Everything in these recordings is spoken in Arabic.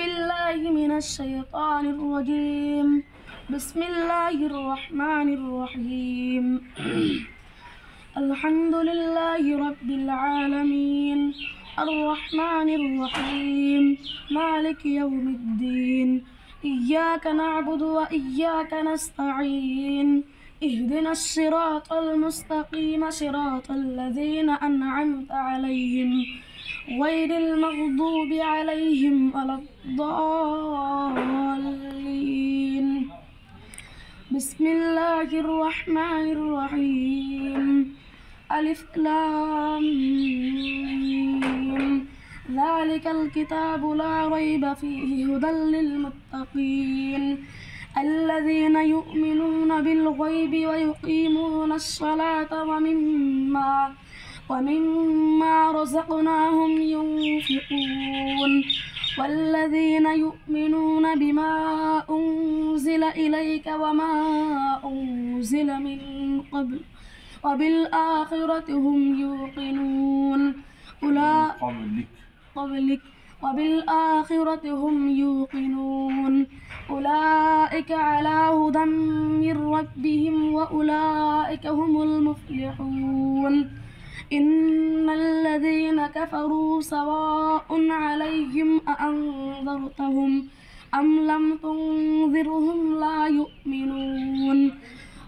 بالله من الشيطان الرجيم. بسم الله الرحمن الرحيم. الحمد لله رب العالمين الرحمن الرحيم مالك يوم الدين. إياك نعبد وإياك نستعين. اهدنا الصراط المستقيم صراط الذين أنعمت عليهم غير المغضوب عليهم ولا الضالين. بسم الله الرحمن الرحيم. ألف لام ميم. ذلك الكتاب لا ريب فيه هدى للمتقين الذين يؤمنون بالغيب ويقيمون الصلاة ومما رزقناهم ينفقون والذين يؤمنون بما أنزل إليك وما أنزل من قبل وبالآخرة هم يوقنون وبالآخرة هم يوقنون أولئك على هدى من ربهم وأولئك هم المفلحون. إن الذين كفروا سواء عليهم أأنذرتهم أم لم تنذرهم لا يؤمنون.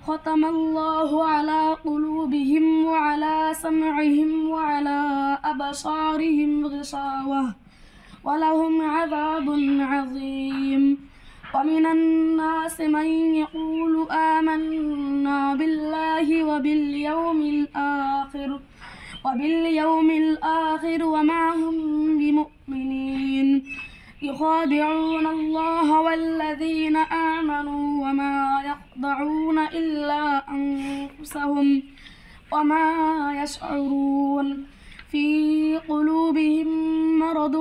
ختم الله على قلوبهم وعلى سمعهم وعلى أبصارهم غشاوة ولهم عذاب عظيم. ومن الناس من يقول آمنا بالله وباليوم الآخر وما هم بمؤمنين يخادعون الله والذين آمنوا وما يخدعون إلا أنفسهم وما يشعرون. في قلوبهم مرض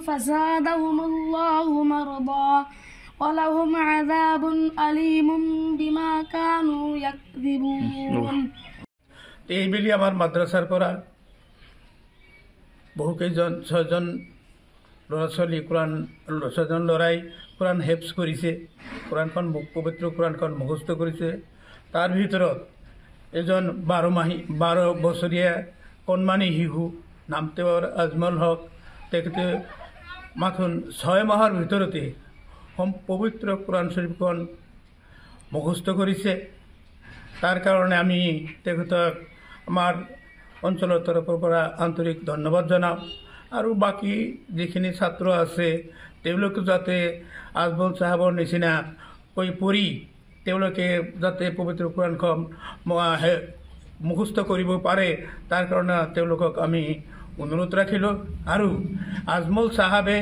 فزادهم الله مرضا ولهم عذاب أليم بما كانوا يكذبون. এই মিলিয়ে আমার মাদ্রাসার পড়া বহুকেইজন 6জন ল'ৰা ছোৱালী ছজন ল'ৰাই কোরআন হেফজ কৰিছে, কোরআনখন পবিত্ৰ কোরআনখন মুখস্থ কৰিছে। তাৰ ভিতৰত এজন 12 বছৰীয়া কণমানি শিশু নাম তেওঁৰ আজমল হক, তেখেতে মাত্ৰ 6 মাহৰ ভিতৰতে পবিত্ৰ কোরআন শরীফখন মুখস্থ কৰিছে। তাৰ কাৰণে আমি তেখেতক আমাৰ অঞ্চলৰ তৰফৰ পৰা আন্তৰিক ধন্যবাদ জনাওঁ। আৰু বাকী যিখিনি ছাত্ৰ আছে তেওঁলোকে যাতে আজমল চাহাবৰ নিচিনা পঢ়ি তেওঁলোকে যাতে পবিত্ৰ কোরআনখন মুখস্থ কৰিব পাৰে, তাৰ কাৰণে তেওঁলোকক আমি অনুৰোধ ৰাখিলোঁ। আৰু আজমল চাহাবে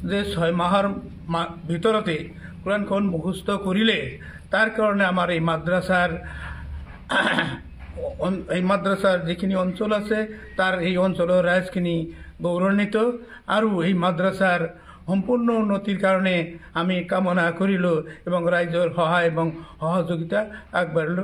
যে 6 মাহৰ ভিতৰতে কোরআনখন মুখস্থ কৰিলে, তাৰ কাৰণে আমাৰ এই মাদ্রাসার যিখিনি অঞ্চল আছে তার এই অঞ্চলের রাইজখিনি গৌৰৱান্বিত। আৰু এই মাদ্রাসার সম্পূর্ণ উন্নতির কারণে আমি কামনা করিল এবং রাইজর সহায় এবং সহযোগিতা আগবাড়িল।